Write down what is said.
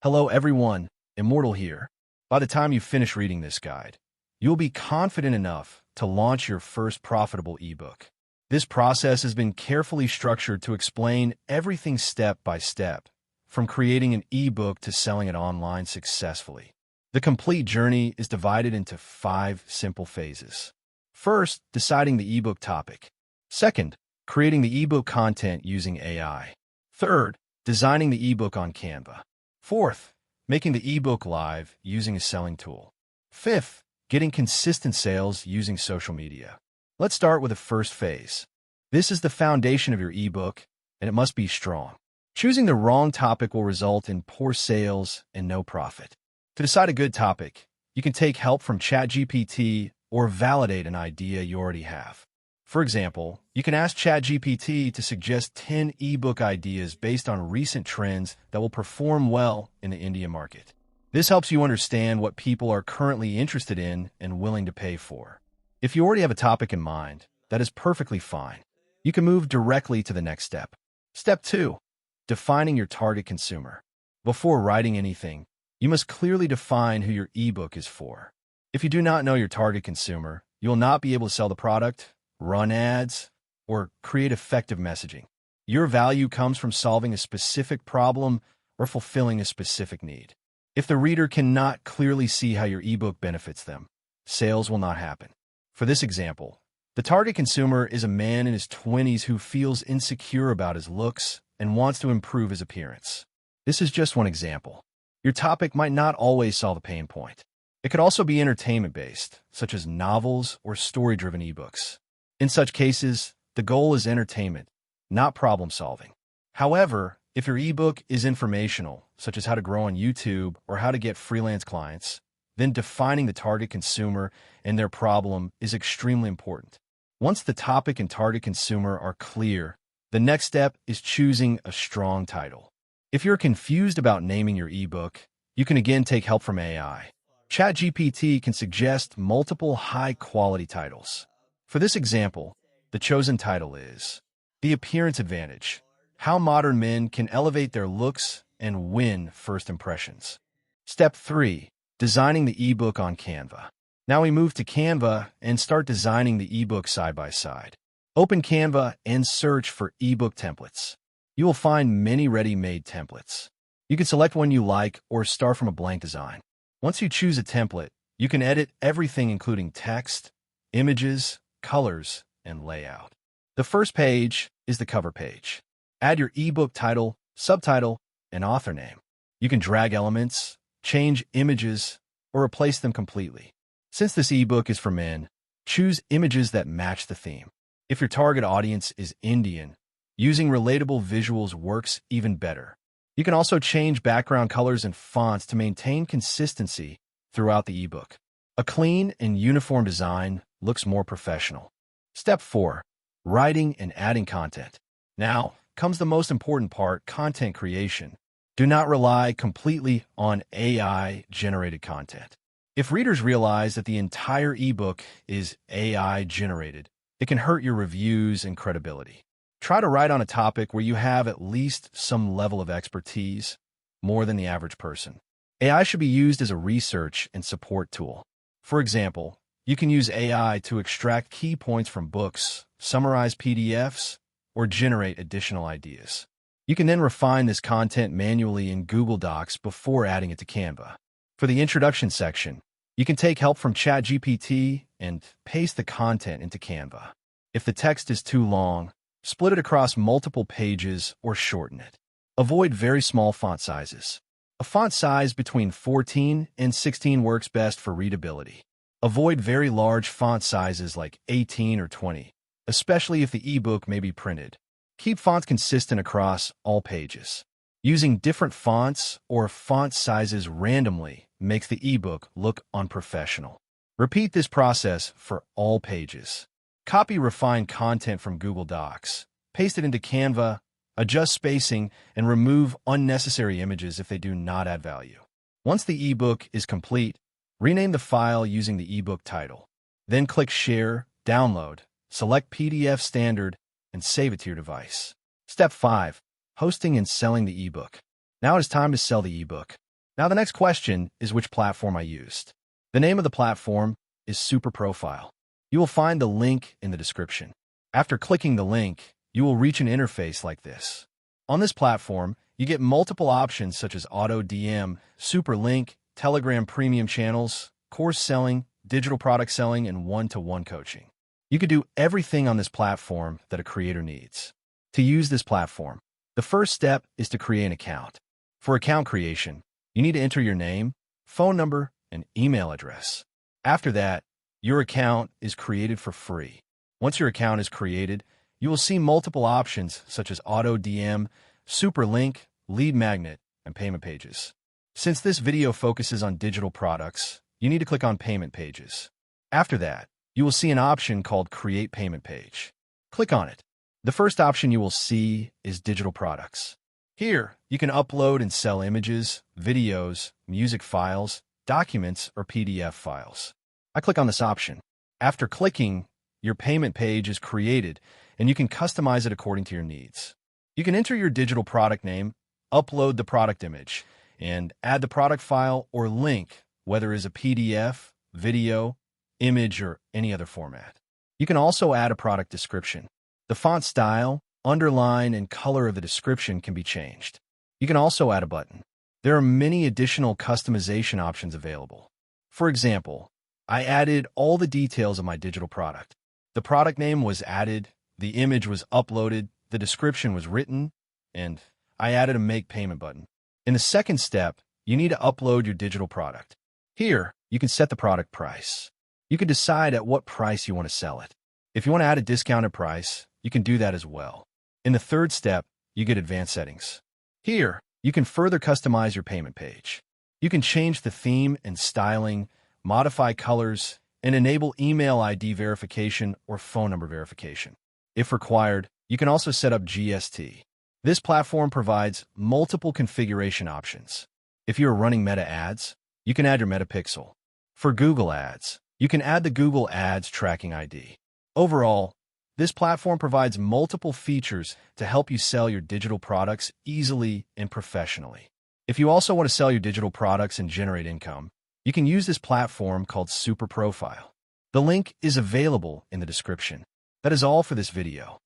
Hello everyone, Immortal here. By the time you finish reading this guide, you'll be confident enough to launch your first profitable ebook. This process has been carefully structured to explain everything step by step, from creating an ebook to selling it online successfully. The complete journey is divided into 5 simple phases. First, deciding the ebook topic. Second, creating the ebook content using AI. Third, designing the ebook on Canva. Fourth, making the ebook live using a selling tool. Fifth, getting consistent sales using social media. Let's start with the first phase. This is the foundation of your ebook, and it must be strong. Choosing the wrong topic will result in poor sales and no profit. To decide a good topic, you can take help from ChatGPT or validate an idea you already have. For example, you can ask ChatGPT to suggest 10 ebook ideas based on recent trends that will perform well in the India market. This helps you understand what people are currently interested in and willing to pay for. If you already have a topic in mind, that is perfectly fine. You can move directly to the next step. Step 2. Defining your target consumer. Before writing anything, you must clearly define who your ebook is for. If you do not know your target consumer, you will not be able to sell the product, run ads, or create effective messaging. Your value comes from solving a specific problem or fulfilling a specific need. If the reader cannot clearly see how your ebook benefits them, sales will not happen. For this example, the target consumer is a man in his 20s who feels insecure about his looks and wants to improve his appearance. This is just one example. Your topic might not always solve a pain point. It could also be entertainment-based, such as novels or story-driven ebooks. In such cases, the goal is entertainment, not problem-solving. However, if your ebook is informational, such as how to grow on YouTube or how to get freelance clients, then defining the target consumer and their problem is extremely important. Once the topic and target consumer are clear, the next step is choosing a strong title. If you're confused about naming your ebook, you can again take help from AI. ChatGPT can suggest multiple high-quality titles. For this example, the chosen title is The Appearance Advantage: How Modern Men Can Elevate Their Looks and Win First Impressions. Step 3. Designing the ebook on Canva. Now we move to Canva and start designing the ebook side by side. Open Canva and search for ebook templates. You will find many ready-made templates. You can select one you like or start from a blank design. Once you choose a template, you can edit everything including text, images, colors, and layout. The first page is the cover page. Add your ebook title, subtitle, and author name. You can drag elements, change images, or replace them completely. Since this ebook is for men, choose images that match the theme. If your target audience is Indian, using relatable visuals works even better. You can also change background colors and fonts to maintain consistency throughout the ebook. A clean and uniform design looks more professional. Step 4. Writing and adding content. Now comes the most important part, content creation. Do not rely completely on AI-generated content. If readers realize that the entire ebook is AI-generated, it can hurt your reviews and credibility. Try to write on a topic where you have at least some level of expertise, more than the average person. AI should be used as a research and support tool. For example, you can use AI to extract key points from books, summarize PDFs, or generate additional ideas. You can then refine this content manually in Google Docs before adding it to Canva. For the introduction section, you can take help from ChatGPT and paste the content into Canva. If the text is too long, split it across multiple pages or shorten it. Avoid very small font sizes. A font size between 14 and 16 works best for readability. Avoid very large font sizes like 18 or 20, especially if the ebook may be printed. Keep fonts consistent across all pages. Using different fonts or font sizes randomly makes the ebook look unprofessional. Repeat this process for all pages. Copy refined content from Google Docs, paste it into Canva, adjust spacing, and remove unnecessary images if they do not add value. Once the ebook is complete, rename the file using the ebook title. Then click Share, Download, select PDF Standard, and save it to your device. Step 5. Hosting and selling the ebook. Now it is time to sell the ebook. Now, the next question is which platform I used. The name of the platform is SuperProfile. You will find the link in the description. After clicking the link, you will reach an interface like this. On this platform, you get multiple options such as auto DM, super link, Telegram premium channels, course selling, digital product selling, and one-to-one coaching. You can do everything on this platform that a creator needs. To use this platform, the first step is to create an account. For account creation, you need to enter your name, phone number, and email address. After that, your account is created for free. Once your account is created, you will see multiple options such as auto DM, super link, lead magnet, and payment pages. Since this video focuses on digital products, you need to click on payment pages. After that, you will see an option called create payment page. Click on it. The first option you will see is digital products. Here, you can upload and sell images, videos, music files, documents, or PDF files. I click on this option. After clicking, your payment page is created, and you can customize it according to your needs. You can enter your digital product name, upload the product image, and add the product file or link, whether it's a PDF, video, image, or any other format. You can also add a product description. The font style, underline, and color of the description can be changed. You can also add a button. There are many additional customization options available. For example, I added all the details of my digital product. The product name was added, the image was uploaded, the description was written, and I added a Make Payment button. In the second step, you need to upload your digital product. Here, you can set the product price. You can decide at what price you want to sell it. If you want to add a discounted price, you can do that as well. In the third step, you get advanced settings. Here, you can further customize your payment page. You can change the theme and styling, modify colors, and enable email ID verification or phone number verification. If required, you can also set up GST. This platform provides multiple configuration options. If you are running Meta ads, you can add your Meta pixel. For Google ads, you can add the Google Ads tracking ID. Overall, this platform provides multiple features to help you sell your digital products easily and professionally. If you also want to sell your digital products and generate income, you can use this platform called SuperProfile. The link is available in the description. That is all for this video.